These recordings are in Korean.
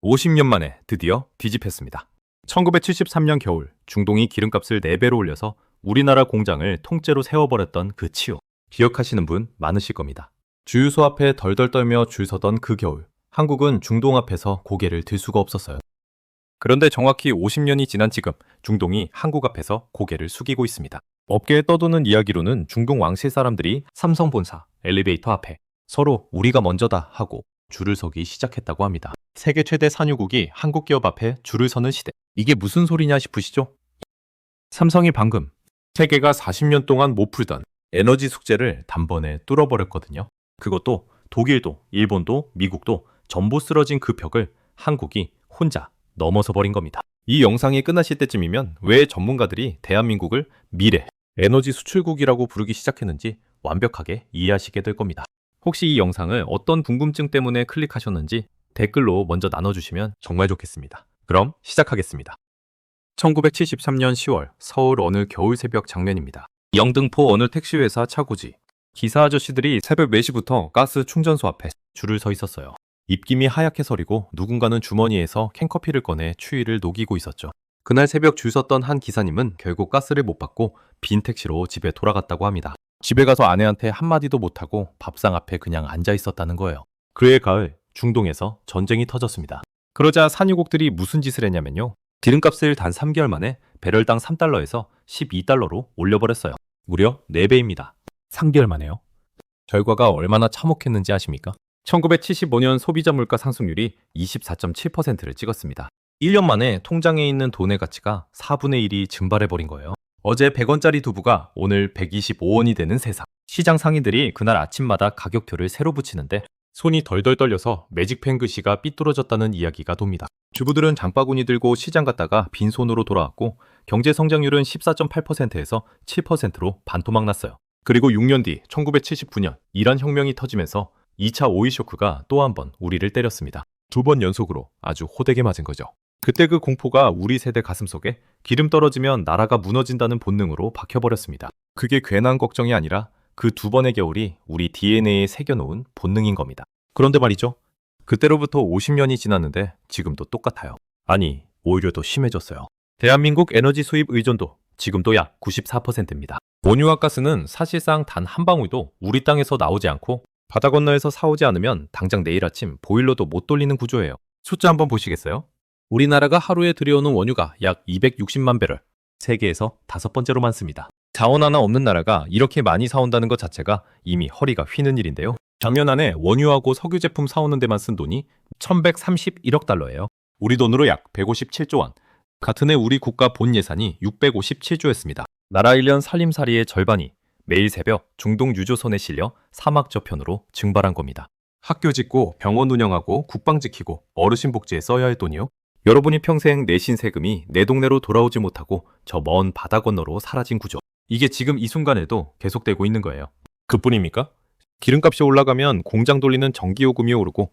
50년 만에 드디어 뒤집혔습니다. 1973년 겨울 중동이 기름값을 4배로 올려서 우리나라 공장을 통째로 세워버렸던 그 치욕. 기억하시는 분 많으실 겁니다. 주유소 앞에 덜덜 떨며 줄 서던 그 겨울, 한국은 중동 앞에서 고개를 들 수가 없었어요. 그런데 정확히 50년이 지난 지금 중동이 한국 앞에서 고개를 숙이고 있습니다. 업계에 떠도는 이야기로는 중동 왕실 사람들이 삼성 본사 엘리베이터 앞에 서로 우리가 먼저다 하고 줄을 서기 시작했다고 합니다. 세계 최대 산유국이 한국 기업 앞에 줄을 서는 시대. 이게 무슨 소리냐 싶으시죠? 삼성이 방금 세계가 40년 동안 못 풀던 에너지 숙제를 단번에 뚫어버렸거든요. 그것도 독일도, 일본도, 미국도 전부 쓰러진 그 벽을 한국이 혼자 넘어서 버린 겁니다. 이 영상이 끝나실 때쯤이면 왜 전문가들이 대한민국을 미래 에너지 수출국이라고 부르기 시작했는지 완벽하게 이해하시게 될 겁니다. 혹시 이 영상을 어떤 궁금증 때문에 클릭하셨는지 댓글로 먼저 나눠주시면 정말 좋겠습니다. 그럼 시작하겠습니다. 1973년 10월 서울 어느 겨울 새벽 장면입니다. 영등포 어느 택시회사 차고지. 기사 아저씨들이 새벽 4시부터 가스 충전소 앞에 줄을 서 있었어요. 입김이 하얗게 서리고 누군가는 주머니에서 캔커피를 꺼내 추위를 녹이고 있었죠. 그날 새벽 줄 섰던 한 기사님은 결국 가스를 못 받고 빈 택시로 집에 돌아갔다고 합니다. 집에 가서 아내한테 한마디도 못하고 밥상 앞에 그냥 앉아 있었다는 거예요. 그해 가을 중동에서 전쟁이 터졌습니다. 그러자 산유국들이 무슨 짓을 했냐면요. 기름값을 단 3개월 만에 배럴당 3달러에서 12달러로 올려버렸어요. 무려 4배입니다. 3개월 만에요. 결과가 얼마나 참혹했는지 아십니까? 1975년 소비자 물가 상승률이 24.7%를 찍었습니다. 1년 만에 통장에 있는 돈의 가치가 4분의 1이 증발해버린 거예요. 어제 100원짜리 두부가 오늘 125원이 되는 세상. 시장 상인들이 그날 아침마다 가격표를 새로 붙이는데 손이 덜덜 떨려서 매직펜 글씨가 삐뚤어졌다는 이야기가 돕니다. 주부들은 장바구니 들고 시장 갔다가 빈손으로 돌아왔고 경제 성장률은 14.8%에서 7%로 반토막 났어요. 그리고 6년 뒤 1979년 이란 혁명이 터지면서 2차 오일 쇼크가 또 한 번 우리를 때렸습니다. 2번 연속으로 아주 호되게 맞은 거죠. 그때 그 공포가 우리 세대 가슴속에 기름 떨어지면 나라가 무너진다는 본능으로 박혀버렸습니다. 그게 괜한 걱정이 아니라 그 2번의 겨울이 우리 DNA에 새겨놓은 본능인 겁니다. 그런데 말이죠. 그때로부터 50년이 지났는데 지금도 똑같아요. 아니, 오히려 더 심해졌어요. 대한민국 에너지 수입 의존도 지금도 약 94%입니다. 원유와 가스는 사실상 단 한 방울도 우리 땅에서 나오지 않고 바다 건너에서 사오지 않으면 당장 내일 아침 보일러도 못 돌리는 구조예요. 숫자 한번 보시겠어요? 우리나라가 하루에 들여오는 원유가 약 260만 배럴, 세계에서 5번째로 많습니다. 자원 하나 없는 나라가 이렇게 많이 사온다는 것 자체가 이미 허리가 휘는 일인데요. 작년 안에 원유하고 석유 제품 사오는 데만 쓴 돈이 1131억 달러예요. 우리 돈으로 약 157조 원. 같은 해 우리 국가 본 예산이 657조였습니다. 나라 1년 살림살이의 절반이 매일 새벽 중동 유조선에 실려 사막 저편으로 증발한 겁니다. 학교 짓고 병원 운영하고 국방 지키고 어르신 복지에 써야 할 돈이요. 여러분이 평생 내신 세금이 내 동네로 돌아오지 못하고 저 먼 바다 건너로 사라진 구조. 이게 지금 이 순간에도 계속되고 있는 거예요. 그뿐입니까? 기름값이 올라가면 공장 돌리는 전기요금이 오르고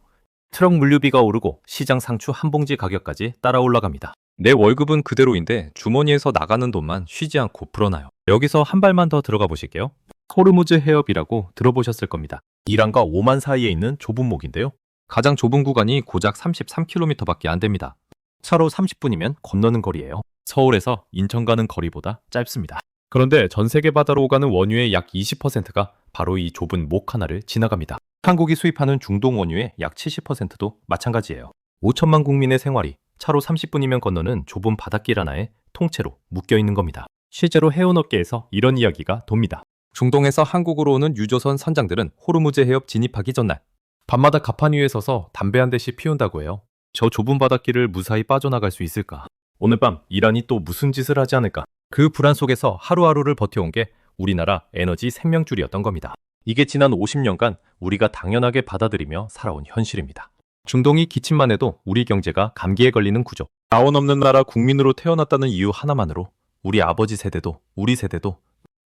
트럭 물류비가 오르고 시장 상추 한 봉지 가격까지 따라 올라갑니다. 내 월급은 그대로인데 주머니에서 나가는 돈만 쉬지 않고 불어나요. 여기서 한 발만 더 들어가 보실게요. 호르무즈 해협이라고 들어보셨을 겁니다. 이란과 오만 사이에 있는 좁은 목인데요. 가장 좁은 구간이 고작 33km밖에 안 됩니다. 차로 30분이면 건너는 거리예요. 서울에서 인천 가는 거리보다 짧습니다. 그런데 전 세계 바다로 오가는 원유의 약 20%가 바로 이 좁은 목 하나를 지나갑니다. 한국이 수입하는 중동 원유의 약 70%도 마찬가지예요. 5천만 국민의 생활이 차로 30분이면 건너는 좁은 바닷길 하나에 통째로 묶여 있는 겁니다. 실제로 해운업계에서 이런 이야기가 돕니다. 중동에서 한국으로 오는 유조선 선장들은 호르무즈 해협 진입하기 전날 밤마다 갑판 위에 서서 담배 한 대씩 피운다고 해요. 저 좁은 바닷길을 무사히 빠져나갈 수 있을까? 오늘 밤 이란이 또 무슨 짓을 하지 않을까? 그 불안 속에서 하루하루를 버텨온 게 우리나라 에너지 생명줄이었던 겁니다. 이게 지난 50년간 우리가 당연하게 받아들이며 살아온 현실입니다. 중동이 기침만 해도 우리 경제가 감기에 걸리는 구조. 자원 없는 나라 국민으로 태어났다는 이유 하나만으로 우리 아버지 세대도 우리 세대도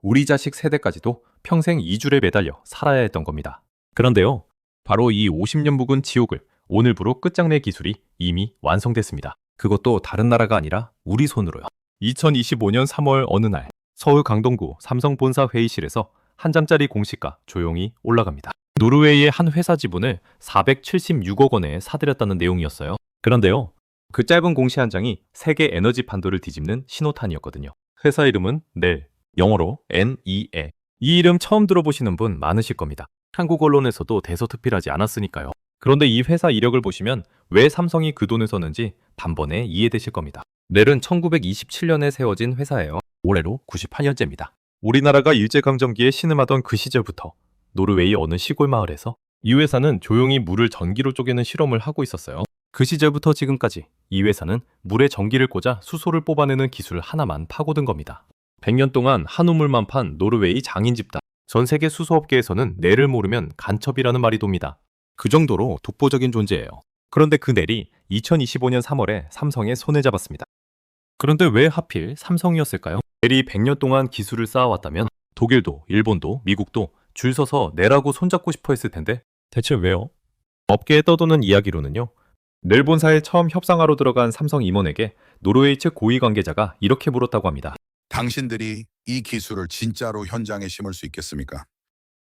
우리 자식 세대까지도 평생 이줄에 매달려 살아야 했던 겁니다. 그런데요. 바로 이 50년 묵은 지옥을 오늘부로 끝장낼 기술이 이미 완성됐습니다. 그것도 다른 나라가 아니라 우리 손으로요. 2025년 3월 어느 날 서울 강동구 삼성 본사 회의실에서 한 장짜리 공시가 조용히 올라갑니다. 노르웨이의 한 회사 지분을 476억 원에 사들였다는 내용이었어요. 그런데요, 그 짧은 공시 한 장이 세계 에너지 판도를 뒤집는 신호탄이었거든요. 회사 이름은 넬, 영어로 NEA. 이 이름 처음 들어보시는 분 많으실 겁니다. 한국 언론에서도 대서특필하지 않았으니까요. 그런데 이 회사 이력을 보시면 왜 삼성이 그 돈을 썼는지 단번에 이해되실 겁니다. 넬은 1927년에 세워진 회사예요. 올해로 98년째입니다. 우리나라가 일제강점기에 신음하던 그 시절부터 노르웨이 어느 시골 마을에서 이 회사는 조용히 물을 전기로 쪼개는 실험을 하고 있었어요. 그 시절부터 지금까지 이 회사는 물에 전기를 꽂아 수소를 뽑아내는 기술 하나만 파고든 겁니다. 100년 동안 한우물만 판 노르웨이 장인 집단. 전 세계 수소업계에서는 넬을 모르면 간첩이라는 말이 돕니다. 그 정도로 독보적인 존재예요. 그런데 그 넬이 2025년 3월에 삼성의 손을 잡았습니다. 그런데 왜 하필 삼성이었을까요? 넬이 100년 동안 기술을 쌓아왔다면 독일도, 일본도, 미국도 줄 서서 넬하고 손잡고 싶어 했을 텐데 대체 왜요? 업계에 떠도는 이야기로는요, 넬 본사에 처음 협상하러 들어간 삼성 임원에게 노르웨이 측 고위 관계자가 이렇게 물었다고 합니다. 당신들이 이 기술을 진짜로 현장에 심을 수 있겠습니까?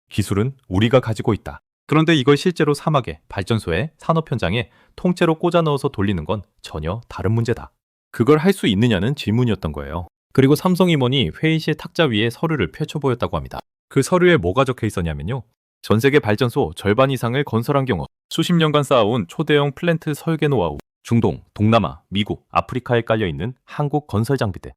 기술은 우리가 가지고 있다. 그런데 이걸 실제로 사막에, 발전소에, 산업 현장에 통째로 꽂아 넣어서 돌리는 건 전혀 다른 문제다. 그걸 할 수 있느냐는 질문이었던 거예요. 그리고 삼성 임원이 회의실 탁자 위에 서류를 펼쳐 보였다고 합니다. 그 서류에 뭐가 적혀 있었냐면요, 전 세계 발전소 절반 이상을 건설한 경우, 수십 년간 쌓아온 초대형 플랜트 설계 노하우, 중동, 동남아, 미국, 아프리카에 깔려있는 한국 건설 장비들.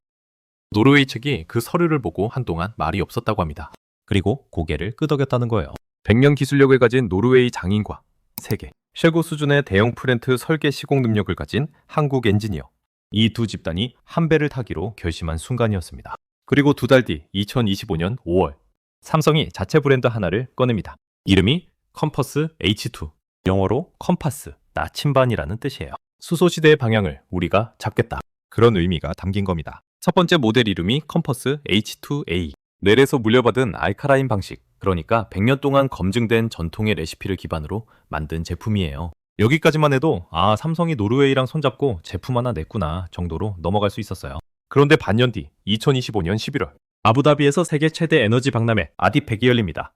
노르웨이 측이 그 서류를 보고 한동안 말이 없었다고 합니다. 그리고 고개를 끄덕였다는 거예요. 100년 기술력을 가진 노르웨이 장인과 세계 최고 수준의 대형 플랜트 설계 시공 능력을 가진 한국 엔지니어. 이 두 집단이 한 배를 타기로 결심한 순간이었습니다. 그리고 두 달 뒤 2025년 5월, 삼성이 자체 브랜드 하나를 꺼냅니다. 이름이 컴퍼스 H2, 영어로 컴파스, 나침반이라는 뜻이에요. 수소시대의 방향을 우리가 잡겠다. 그런 의미가 담긴 겁니다. 첫 번째 모델 이름이 컴퍼스 H2A. 넬에서 물려받은 알카라인 방식, 그러니까 100년 동안 검증된 전통의 레시피를 기반으로 만든 제품이에요. 여기까지만 해도 삼성이 노르웨이랑 손잡고 제품 하나 냈구나 정도로 넘어갈 수 있었어요. 그런데 반년 뒤 2025년 11월, 아부다비에서 세계 최대 에너지 박람회 아디펙이 열립니다.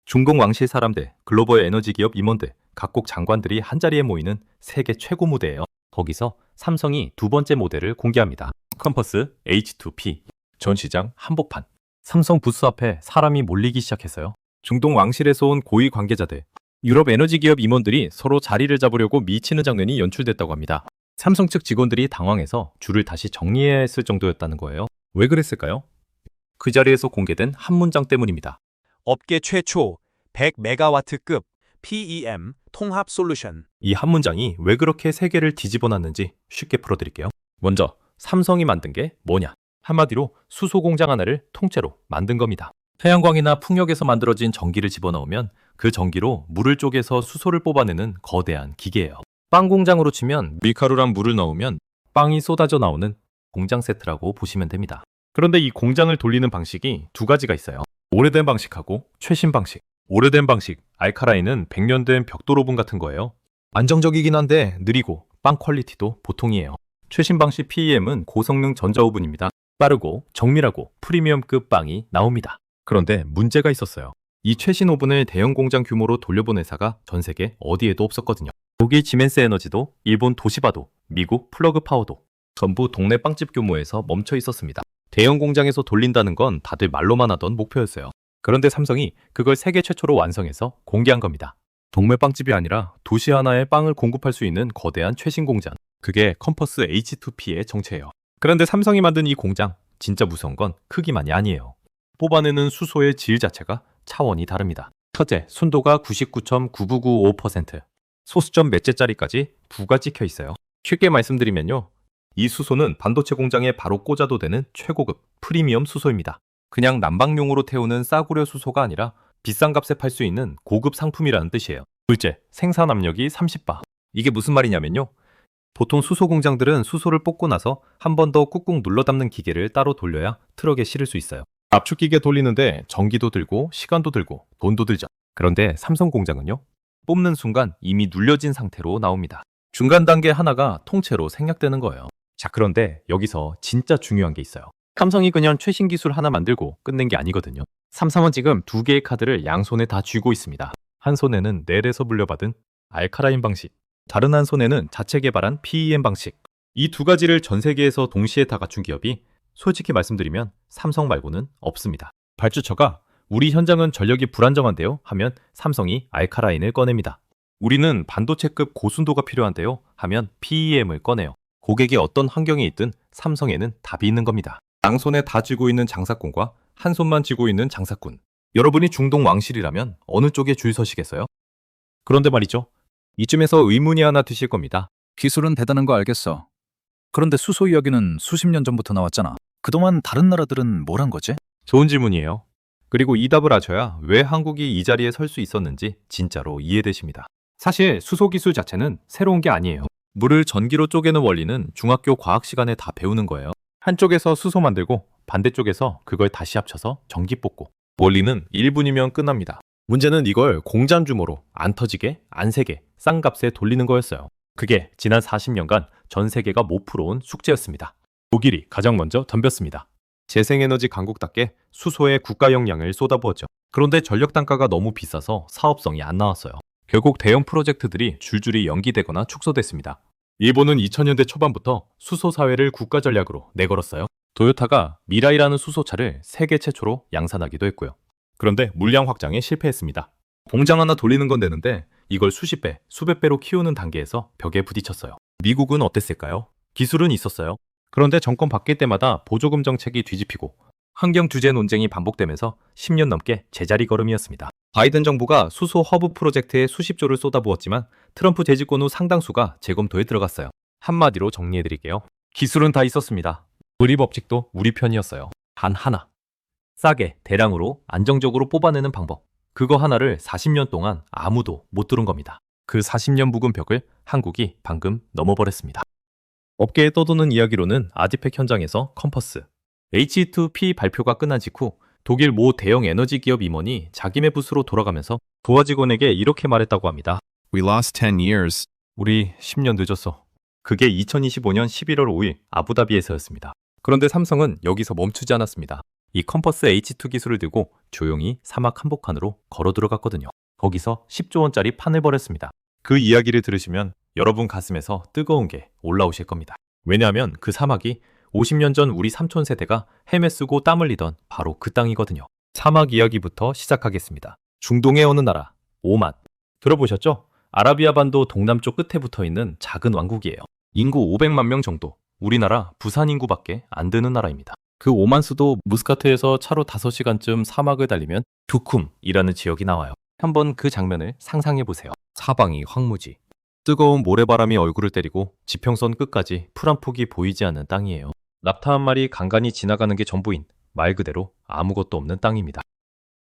중동 왕실 사람들, 글로벌 에너지 기업 임원들, 각국 장관들이 한자리에 모이는 세계 최고 무대예요. 거기서 삼성이 두 번째 모델을 공개합니다. 컴퍼스 H2P. 전시장 한복판. 삼성 부스 앞에 사람이 몰리기 시작했어요. 중동 왕실에서 온 고위 관계자들, 유럽 에너지 기업 임원들이 서로 자리를 잡으려고 미치는 장면이 연출됐다고 합니다. 삼성 측 직원들이 당황해서 줄을 다시 정리해야 했을 정도였다는 거예요. 왜 그랬을까요? 그 자리에서 공개된 한 문장 때문입니다. 업계 최초 100메가와트급 PEM 통합 솔루션. 이 한 문장이 왜 그렇게 세계를 뒤집어 놨는지 쉽게 풀어드릴게요. 먼저 삼성이 만든 게 뭐냐? 한마디로 수소 공장 하나를 통째로 만든 겁니다. 태양광이나 풍력에서 만들어진 전기를 집어넣으면 그 전기로 물을 쪼개서 수소를 뽑아내는 거대한 기계예요. 빵 공장으로 치면 밀가루랑 물을 넣으면 빵이 쏟아져 나오는 공장 세트라고 보시면 됩니다. 그런데 이 공장을 돌리는 방식이 두 가지가 있어요. 오래된 방식하고 최신 방식. 오래된 방식, 알카라인은 100년 된 벽돌 오븐 같은 거예요. 안정적이긴 한데 느리고 빵 퀄리티도 보통이에요. 최신 방식 PEM은 고성능 전자오븐입니다. 빠르고 정밀하고 프리미엄급 빵이 나옵니다. 그런데 문제가 있었어요. 이 최신 오븐을 대형 공장 규모로 돌려본 회사가 전 세계 어디에도 없었거든요. 독일 지멘스 에너지도, 일본 도시바도, 미국 플러그 파워도 전부 동네 빵집 규모에서 멈춰 있었습니다. 대형 공장에서 돌린다는 건 다들 말로만 하던 목표였어요. 그런데 삼성이 그걸 세계 최초로 완성해서 공개한 겁니다. 동네 빵집이 아니라 도시 하나에 빵을 공급할 수 있는 거대한 최신 공장. 그게 컴퍼스 H2P의 정체예요. 그런데 삼성이 만든 이 공장, 진짜 무서운 건 크기만이 아니에요. 뽑아내는 수소의 질 자체가 차원이 다릅니다. 첫째, 순도가 99.9995%, 소수점 몇째짜리까지 부가 찍혀 있어요. 쉽게 말씀드리면요, 이 수소는 반도체 공장에 바로 꽂아도 되는 최고급 프리미엄 수소입니다. 그냥 난방용으로 태우는 싸구려 수소가 아니라 비싼 값에 팔 수 있는 고급 상품이라는 뜻이에요. 둘째, 생산 압력이 30바. 이게 무슨 말이냐면요, 보통 수소 공장들은 수소를 뽑고 나서 한 번 더 꾹꾹 눌러 담는 기계를 따로 돌려야 트럭에 실을 수 있어요. 압축기계 돌리는데 전기도 들고 시간도 들고 돈도 들죠. 그런데 삼성 공장은요, 뽑는 순간 이미 눌려진 상태로 나옵니다. 중간 단계 하나가 통째로 생략되는 거예요. 자, 그런데 여기서 진짜 중요한 게 있어요. 삼성이 그냥 최신 기술 하나 만들고 끝낸 게 아니거든요. 삼성은 지금 두 개의 카드를 양손에 다 쥐고 있습니다. 한 손에는 넬에서 물려받은 알카라인 방식, 다른 한 손에는 자체 개발한 PEM 방식. 이 두 가지를 전 세계에서 동시에 다 갖춘 기업이 솔직히 말씀드리면 삼성 말고는 없습니다. 발주처가 우리 현장은 전력이 불안정한데요 하면 삼성이 알카라인을 꺼냅니다. 우리는 반도체급 고순도가 필요한데요 하면 PEM을 꺼내요. 고객이 어떤 환경에 있든 삼성에는 답이 있는 겁니다. 양손에 다 쥐고 있는 장사꾼과 한 손만 쥐고 있는 장사꾼. 여러분이 중동 왕실이라면 어느 쪽에 줄 서시겠어요? 그런데 말이죠. 이쯤에서 의문이 하나 드실 겁니다. 기술은 대단한 거 알겠어. 그런데 수소 이야기는 수십 년 전부터 나왔잖아. 그동안 다른 나라들은 뭘 한 거지? 좋은 질문이에요. 그리고 이 답을 아셔야 왜 한국이 이 자리에 설 수 있었는지 진짜로 이해되십니다. 사실 수소 기술 자체는 새로운 게 아니에요. 물을 전기로 쪼개는 원리는 중학교 과학 시간에 다 배우는 거예요. 한쪽에서 수소 만들고 반대쪽에서 그걸 다시 합쳐서 전기 뽑고. 원리는 1분이면 끝납니다. 문제는 이걸 공장 규모로 안 터지게, 안 새게, 싼 값에 돌리는 거였어요. 그게 지난 40년간 전 세계가 못 풀어온 숙제였습니다. 독일이 가장 먼저 덤볐습니다. 재생에너지 강국답게 수소에 국가 역량을 쏟아부었죠. 그런데 전력 단가가 너무 비싸서 사업성이 안 나왔어요. 결국 대형 프로젝트들이 줄줄이 연기되거나 축소됐습니다. 일본은 2000년대 초반부터 수소 사회를 국가 전략으로 내걸었어요. 토요타가 미라이라는 수소차를 세계 최초로 양산하기도 했고요. 그런데 물량 확장에 실패했습니다. 공장 하나 돌리는 건 되는데 이걸 수십 배, 수백 배로 키우는 단계에서 벽에 부딪혔어요. 미국은 어땠을까요? 기술은 있었어요. 그런데 정권 바뀔 때마다 보조금 정책이 뒤집히고 환경 규제 논쟁이 반복되면서 10년 넘게 제자리 걸음이었습니다. 바이든 정부가 수소 허브 프로젝트에 수십조를 쏟아부었지만 트럼프 재집권 후 상당수가 재검토에 들어갔어요. 한마디로 정리해드릴게요. 기술은 다 있었습니다. 의리 법칙도 우리 편이었어요. 단 하나. 싸게, 대량으로, 안정적으로 뽑아내는 방법. 그거 하나를 40년 동안 아무도 못 들은 겁니다. 그 40년 묵은 벽을 한국이 방금 넘어버렸습니다. 업계에 떠도는 이야기로는 아디팩 현장에서 컴퍼스, H2P 발표가 끝난 직후 독일 모 대형 에너지 기업 임원이 자기네 부스로 돌아가면서 부하 직원에게 이렇게 말했다고 합니다. We lost 10 years. 우리 10년 늦었어. 그게 2025년 11월 5일 아부다비에서였습니다. 그런데 삼성은 여기서 멈추지 않았습니다. 이 컴퍼스 H2 기술을 들고 조용히 사막 한복판으로 걸어 들어갔거든요. 거기서 10조 원짜리 판을 벌였습니다. 그 이야기를 들으시면 여러분 가슴에서 뜨거운 게 올라오실 겁니다. 왜냐하면 그 사막이 50년 전 우리 삼촌 세대가 헬멧 쓰고 땀 흘리던 바로 그 땅이거든요. 사막 이야기부터 시작하겠습니다. 중동의 어느 나라, 오만. 들어보셨죠? 아라비아 반도 동남쪽 끝에 붙어 있는 작은 왕국이에요. 인구 500만 명 정도. 우리나라 부산 인구밖에 안 되는 나라입니다. 그 오만 수도 무스카트에서 차로 5시간쯤 사막을 달리면 두쿰이라는 지역이 나와요. 한번 그 장면을 상상해 보세요. 사방이 황무지. 뜨거운 모래바람이 얼굴을 때리고 지평선 끝까지 풀 한 폭이 보이지 않는 땅이에요. 납타 한 마리 간간히 지나가는 게 전부인 말 그대로 아무것도 없는 땅입니다.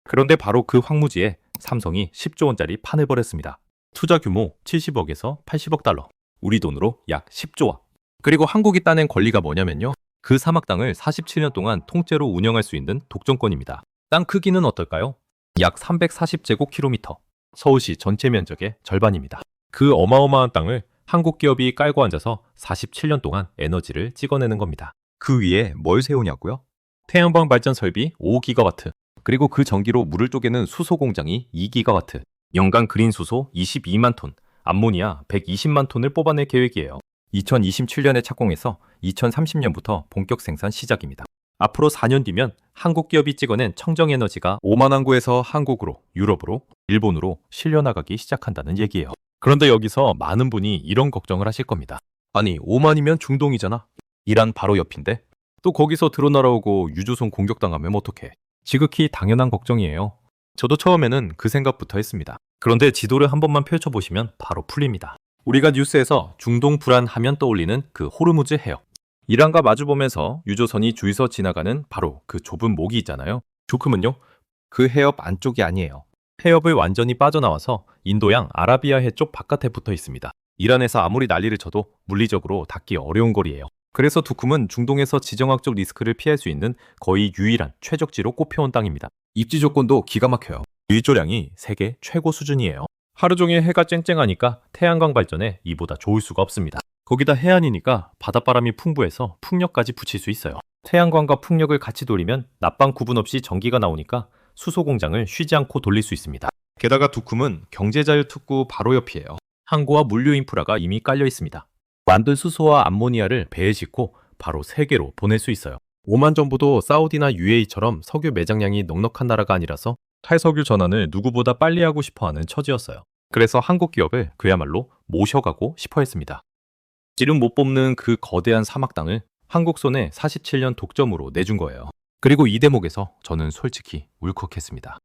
그런데 바로 그 황무지에 삼성이 10조 원짜리 판을 벌였습니다. 투자 규모 70억에서 80억 달러. 우리 돈으로 약 10조 원. 그리고 한국이 따낸 권리가 뭐냐면요. 그 사막 땅을 47년 동안 통째로 운영할 수 있는 독점권입니다. 땅 크기는 어떨까요? 약 340제곱킬로미터. 서울시 전체 면적의 절반입니다. 그 어마어마한 땅을 한국 기업이 깔고 앉아서 47년 동안 에너지를 찍어내는 겁니다. 그 위에 뭘 세우냐고요? 태양광 발전 설비 5기가와트, 그리고 그 전기로 물을 쪼개는 수소 공장이 2기가와트, 연간 그린 수소 22만 톤, 암모니아 120만 톤을 뽑아낼 계획이에요. 2027년에 착공해서 2030년부터 본격 생산 시작입니다. 앞으로 4년 뒤면 한국 기업이 찍어낸 청정에너지가 오만 항구에서 한국으로, 유럽으로, 일본으로 실려나가기 시작한다는 얘기예요. 그런데 여기서 많은 분이 이런 걱정을 하실 겁니다. 아니, 오만이면 중동이잖아. 이란 바로 옆인데? 또 거기서 드론 날아오고 유조선 공격당하면 어떡해? 지극히 당연한 걱정이에요. 저도 처음에는 그 생각부터 했습니다. 그런데 지도를 한 번만 펼쳐보시면 바로 풀립니다. 우리가 뉴스에서 중동 불안하면 떠올리는 그 호르무즈 해협. 이란과 마주보면서 유조선이 줄서 지나가는 바로 그 좁은 목이 있잖아요. 조금은요, 그 해협 안쪽이 아니에요. 해협을 완전히 빠져나와서 인도양 아라비아해 쪽 바깥에 붙어 있습니다. 이란에서 아무리 난리를 쳐도 물리적으로 닿기 어려운 거리예요. 그래서 두쿰은 중동에서 지정학적 리스크를 피할 수 있는 거의 유일한 최적지로 꼽혀온 땅입니다. 입지 조건도 기가 막혀요. 일조량이 세계 최고 수준이에요. 하루 종일 해가 쨍쨍하니까 태양광 발전에 이보다 좋을 수가 없습니다. 거기다 해안이니까 바닷바람이 풍부해서 풍력까지 붙일 수 있어요. 태양광과 풍력을 같이 돌리면 낮밤 구분 없이 전기가 나오니까 수소 공장을 쉬지 않고 돌릴 수 있습니다. 게다가 두쿰은 경제자유특구 바로 옆이에요. 항구와 물류 인프라가 이미 깔려 있습니다. 만든 수소와 암모니아를 배에 싣고 바로 세계로 보낼 수 있어요. 오만 정부도 사우디나 UAE처럼 석유 매장량이 넉넉한 나라가 아니라서 탈석유 전환을 누구보다 빨리 하고 싶어하는 처지였어요. 그래서 한국 기업을 그야말로 모셔가고 싶어 했습니다. 지름 못 뽑는 그 거대한 사막 땅을 한국 손에 47년 독점으로 내준 거예요. 그리고 이 대목에서 저는 솔직히 울컥했습니다.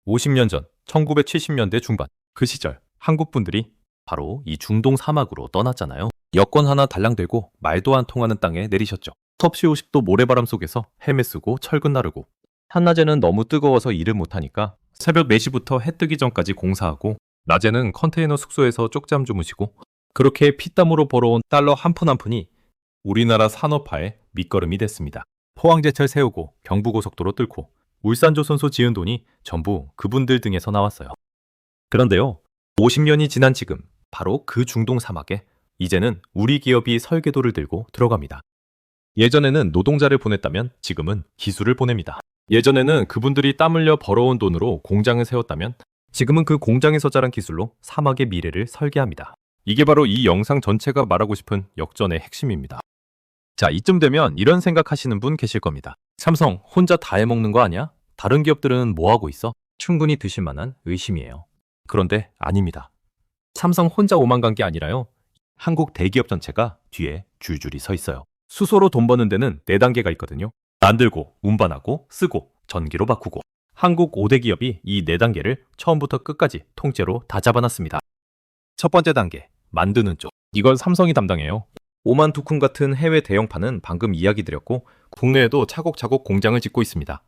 50년 전 1970년대 중반 그 시절 한국 분들이 바로 이 중동 사막으로 떠났잖아요. 여권 하나 달랑들고 말도 안 통하는 땅에 내리셨죠. 섭씨 50도 모래바람 속에서 헬멧 쓰고 철근 나르고 한낮에는 너무 뜨거워서 일을 못하니까 새벽 4시부터 해 뜨기 전까지 공사하고 낮에는 컨테이너 숙소에서 쪽잠 주무시고 그렇게 피땀으로 벌어온 달러 한 푼 한 푼이 우리나라 산업화의 밑거름이 됐습니다. 포항제철 세우고 경부고속도로 뚫고 울산조선소 지은 돈이 전부 그분들 등에서 나왔어요. 그런데요, 50년이 지난 지금 바로 그 중동 사막에 이제는 우리 기업이 설계도를 들고 들어갑니다. 예전에는 노동자를 보냈다면 지금은 기술을 보냅니다. 예전에는 그분들이 땀 흘려 벌어온 돈으로 공장을 세웠다면 지금은 그 공장에서 자란 기술로 사막의 미래를 설계합니다. 이게 바로 이 영상 전체가 말하고 싶은 역전의 핵심입니다. 자, 이쯤 되면 이런 생각하시는 분 계실 겁니다. 삼성 혼자 다 해먹는 거 아니야? 다른 기업들은 뭐 하고 있어? 충분히 드실 만한 의심이에요. 그런데 아닙니다. 삼성 혼자 오만 간 게 아니라요. 한국 대기업 전체가 뒤에 줄줄이 서 있어요. 수소로 돈 버는 데는 4단계가 있거든요. 만들고, 운반하고, 쓰고, 전기로 바꾸고. 한국 5대 기업이 이 4단계를 처음부터 끝까지 통째로 다 잡아놨습니다. 첫 번째 단계, 만드는 쪽. 이건 삼성이 담당해요. 오만 두쿰 같은 해외 대형파는 방금 이야기 드렸고 국내에도 차곡차곡 공장을 짓고 있습니다.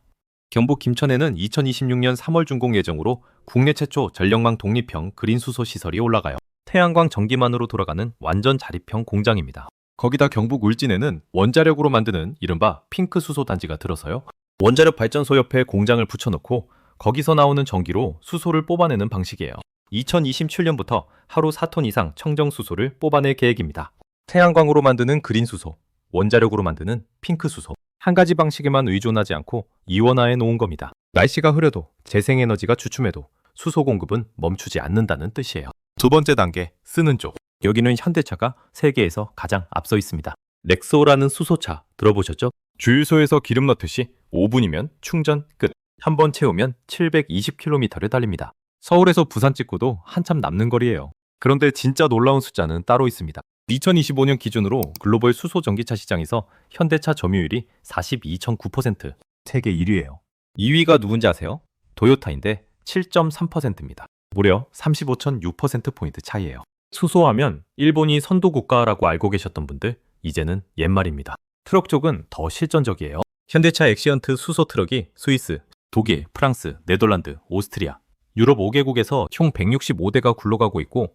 경북 김천에는 2026년 3월 준공 예정으로 국내 최초 전력망 독립형 그린 수소 시설이 올라가요. 태양광 전기만으로 돌아가는 완전 자립형 공장입니다. 거기다 경북 울진에는 원자력으로 만드는 이른바 핑크 수소 단지가 들어서요. 원자력 발전소 옆에 공장을 붙여놓고 거기서 나오는 전기로 수소를 뽑아내는 방식이에요. 2027년부터 하루 4톤 이상 청정 수소를 뽑아낼 계획입니다. 태양광으로 만드는 그린 수소, 원자력으로 만드는 핑크 수소. 한 가지 방식에만 의존하지 않고 이원화해 놓은 겁니다. 날씨가 흐려도 재생에너지가 주춤해도 수소 공급은 멈추지 않는다는 뜻이에요. 두 번째 단계, 쓰는 쪽. 여기는 현대차가 세계에서 가장 앞서 있습니다. 렉소라는 수소차 들어보셨죠? 주유소에서 기름 넣듯이 5분이면 충전 끝. 한 번 채우면 720km를 달립니다. 서울에서 부산 찍고도 한참 남는 거리예요. 그런데 진짜 놀라운 숫자는 따로 있습니다. 2025년 기준으로 글로벌 수소 전기차 시장에서 현대차 점유율이 42.9%, 세계 1위예요. 2위가 누군지 아세요? 도요타인데 7.3%입니다. 무려 35.6%포인트 차이예요. 수소하면 일본이 선도 국가라고 알고 계셨던 분들, 이제는 옛말입니다. 트럭 쪽은 더 실전적이에요. 현대차 엑시언트 수소 트럭이 스위스, 독일, 프랑스, 네덜란드, 오스트리아, 유럽 5개국에서 총 165대가 굴러가고 있고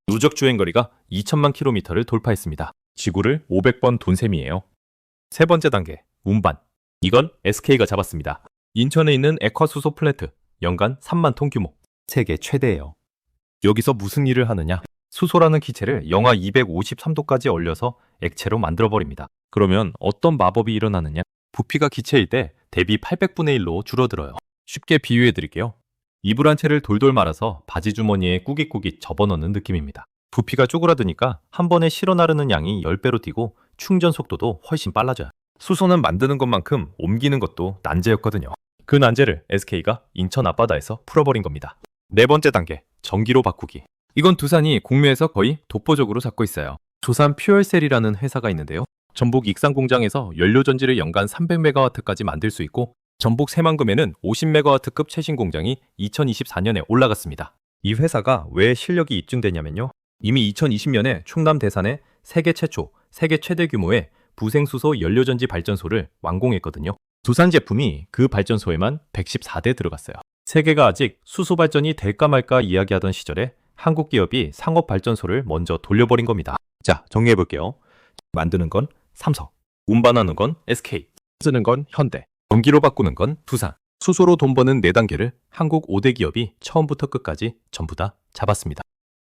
누적 주행거리가 2천만 킬로미터를 돌파했습니다. 지구를 500번 돈 셈이에요. 세 번째 단계, 운반. 이건 SK가 잡았습니다. 인천에 있는 액화수소 플랜트, 연간 3만 톤 규모. 세계 최대예요. 여기서 무슨 일을 하느냐? 수소라는 기체를 영하 253도까지 얼려서 액체로 만들어버립니다. 그러면 어떤 마법이 일어나느냐? 부피가 기체일 때 대비 800분의 1로 줄어들어요. 쉽게 비유해 드릴게요. 이불 한 채를 돌돌 말아서 바지 주머니에 꾸깃꾸깃 접어넣는 느낌입니다. 부피가 쪼그라드니까 한 번에 실어 나르는 양이 10배로 뛰고 충전 속도도 훨씬 빨라져요. 수소는 만드는 것만큼 옮기는 것도 난제였거든요. 그 난제를 SK가 인천 앞바다에서 풀어버린 겁니다. 네 번째 단계, 전기로 바꾸기. 이건 두산이 국내에서 거의 독보적으로 잡고 있어요. 두산 퓨얼셀이라는 회사가 있는데요. 전북 익산 공장에서 연료 전지를 연간 300메가와트까지 만들 수 있고 전북 새만금에는 50메가와트급 최신 공장이 2024년에 올라갔습니다. 이 회사가 왜 실력이 입증되냐면요. 이미 2020년에 충남 대산에 세계 최초, 세계 최대 규모의 부생수소 연료전지 발전소를 완공했거든요. 두산 제품이 그 발전소에만 114대 들어갔어요. 세계가 아직 수소 발전이 될까 말까 이야기하던 시절에 한국 기업이 상업 발전소를 먼저 돌려버린 겁니다. 자, 정리해볼게요. 만드는 건 삼성, 운반하는 건 SK, 쓰는 건 현대, 전기로 바꾸는 건 두산. 수소로 돈 버는 4단계를 한국 5대 기업이 처음부터 끝까지 전부 다 잡았습니다.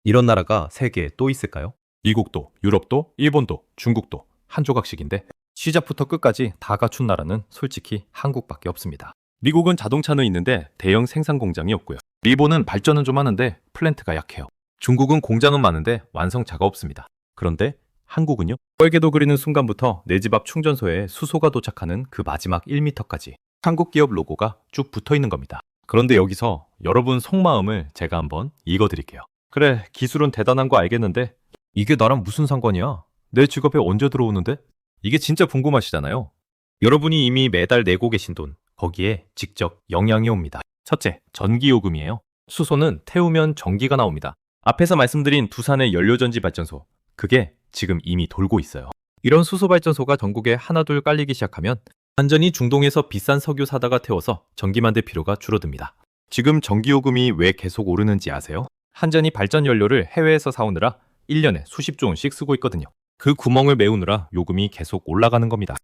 이런 나라가 세계에 또 있을까요? 미국도, 유럽도, 일본도, 중국도 한 조각씩인데 시작부터 끝까지 다 갖춘 나라는 솔직히 한국밖에 없습니다. 미국은 자동차는 있는데 대형 생산 공장이 없고요. 일본은 발전은 좀 하는데 플랜트가 약해요. 중국은 공장은 많은데 완성차가 없습니다. 그런데 한국은요? 뻘개도 그리는 순간부터 내 집 앞 충전소에 수소가 도착하는 그 마지막 1m까지 한국 기업 로고가 쭉 붙어 있는 겁니다. 그런데 여기서 여러분 속마음을 제가 한번 읽어드릴게요. 그래, 기술은 대단한 거 알겠는데 이게 나랑 무슨 상관이야? 내 직업에 언제 들어오는데? 이게 진짜 궁금하시잖아요. 여러분이 이미 매달 내고 계신 돈, 거기에 직접 영향이 옵니다. 첫째, 전기요금이에요. 수소는 태우면 전기가 나옵니다. 앞에서 말씀드린 두산의 연료전지 발전소, 그게 지금 이미 돌고 있어요. 이런 수소 발전소가 전국에 하나둘 깔리기 시작하면 완전히 중동에서 비싼 석유 사다가 태워서 전기 만들 필요가 줄어듭니다. 지금 전기요금이 왜 계속 오르는지 아세요? 한전이 발전 연료를 해외에서 사오느라 1년에 수십조 원씩 쓰고 있거든요. 그 구멍을 메우느라 요금이 계속 올라가는 겁니다.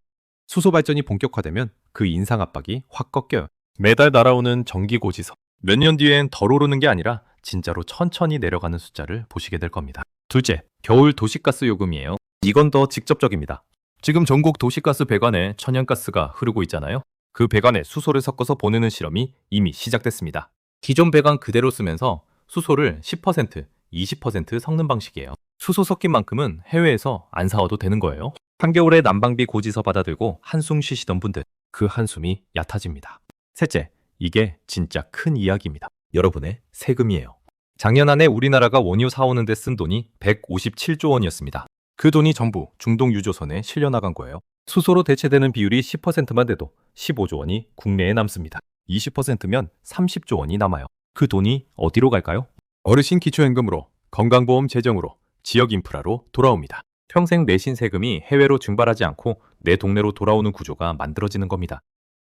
수소 발전이 본격화되면 그 인상 압박이 확 꺾여요. 매달 날아오는 전기 고지서. 몇 년 뒤엔 덜 오르는 게 아니라 진짜로 천천히 내려가는 숫자를 보시게 될 겁니다. 둘째, 겨울 도시가스 요금이에요. 이건 더 직접적입니다. 지금 전국 도시가스 배관에 천연가스가 흐르고 있잖아요. 그 배관에 수소를 섞어서 보내는 실험이 이미 시작됐습니다. 기존 배관 그대로 쓰면서 수소를 10%, 20% 섞는 방식이에요. 수소 섞인 만큼은 해외에서 안 사와도 되는 거예요. 한겨울에 난방비 고지서 받아들고 한숨 쉬시던 분들, 그 한숨이 얕아집니다. 셋째, 이게 진짜 큰 이야기입니다. 여러분의 세금이에요. 작년 안에 우리나라가 원유 사오는 데 쓴 돈이 157조 원이었습니다. 그 돈이 전부 중동 유조선에 실려나간 거예요. 수소로 대체되는 비율이 10%만 돼도 15조 원이 국내에 남습니다. 20%면 30조 원이 남아요. 그 돈이 어디로 갈까요? 어르신 기초연금으로, 건강보험 재정으로, 지역 인프라로 돌아옵니다. 평생 내신 세금이 해외로 증발하지 않고 내 동네로 돌아오는 구조가 만들어지는 겁니다.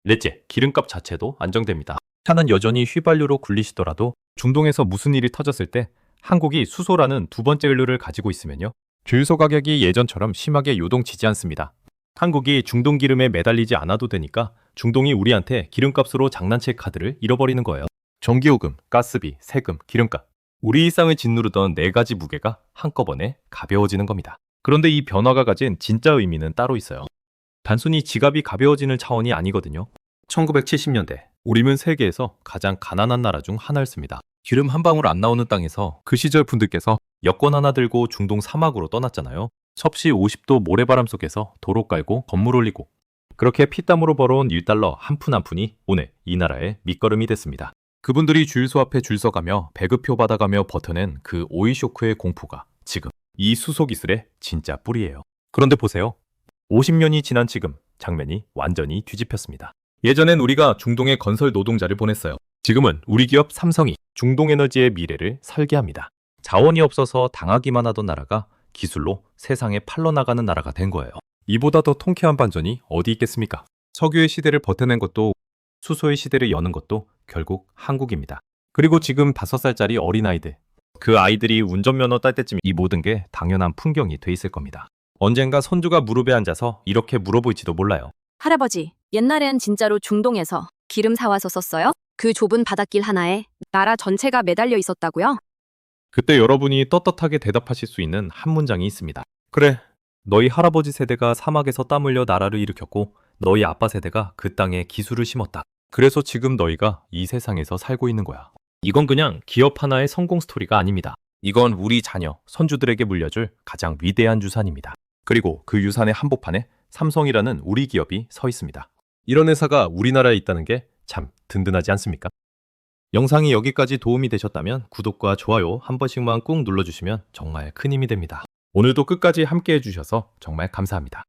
넷째, 기름값 자체도 안정됩니다. 차는 여전히 휘발유로 굴리시더라도 중동에서 무슨 일이 터졌을 때 한국이 수소라는 두 번째 연료를 가지고 있으면요. 주유소 가격이 예전처럼 심하게 요동치지 않습니다. 한국이 중동 기름에 매달리지 않아도 되니까 중동이 우리한테 기름값으로 장난칠 카드를 잃어버리는 거예요. 전기요금, 가스비, 세금, 기름값. 우리 일상을 짓누르던 네 가지 무게가 한꺼번에 가벼워지는 겁니다. 그런데 이 변화가 가진 진짜 의미는 따로 있어요. 단순히 지갑이 가벼워지는 차원이 아니거든요. 1970년대, 우리는 세계에서 가장 가난한 나라 중 하나였습니다. 기름 한 방울 안 나오는 땅에서 그 시절 분들께서 여권 하나 들고 중동 사막으로 떠났잖아요. 섭씨 50도 모래바람 속에서 도로 깔고 건물 올리고 그렇게 피땀으로 벌어온 1달러 한 푼 한 푼이 오늘 이 나라의 밑거름이 됐습니다. 그분들이 주유소 앞에 줄 서가며 배급표 받아가며 버텨낸 그 오일 쇼크의 공포가 지금 이 수소 기술의 진짜 뿌리예요. 그런데 보세요. 50년이 지난 지금 장면이 완전히 뒤집혔습니다. 예전엔 우리가 중동에 건설 노동자를 보냈어요. 지금은 우리 기업 삼성이 중동에너지의 미래를 설계합니다. 자원이 없어서 당하기만 하던 나라가 기술로 세상에 팔러나가는 나라가 된 거예요. 이보다 더 통쾌한 반전이 어디 있겠습니까? 석유의 시대를 버텨낸 것도 수소의 시대를 여는 것도 결국 한국입니다. 그리고 지금 5살짜리 어린아이들, 그 아이들이 운전면허 딸 때쯤 이 모든 게 당연한 풍경이 돼 있을 겁니다. 언젠가 손주가 무릎에 앉아서 이렇게 물어볼지도 몰라요. 할아버지, 옛날엔 진짜로 중동에서 기름 사와서 썼어요? 그 좁은 바닷길 하나에 나라 전체가 매달려 있었다고요? 그때 여러분이 떳떳하게 대답하실 수 있는 한 문장이 있습니다. 그래, 너희 할아버지 세대가 사막에서 땀 흘려 나라를 일으켰고 너희 아빠 세대가 그 땅에 기술을 심었다. 그래서 지금 너희가 이 세상에서 살고 있는 거야. 이건 그냥 기업 하나의 성공 스토리가 아닙니다. 이건 우리 자녀, 선주들에게 물려줄 가장 위대한 유산입니다. 그리고 그 유산의 한복판에 삼성이라는 우리 기업이 서 있습니다. 이런 회사가 우리나라에 있다는 게 참 든든하지 않습니까? 영상이 여기까지 도움이 되셨다면 구독과 좋아요 한 번씩만 꾹 눌러주시면 정말 큰 힘이 됩니다. 오늘도 끝까지 함께 해주셔서 정말 감사합니다.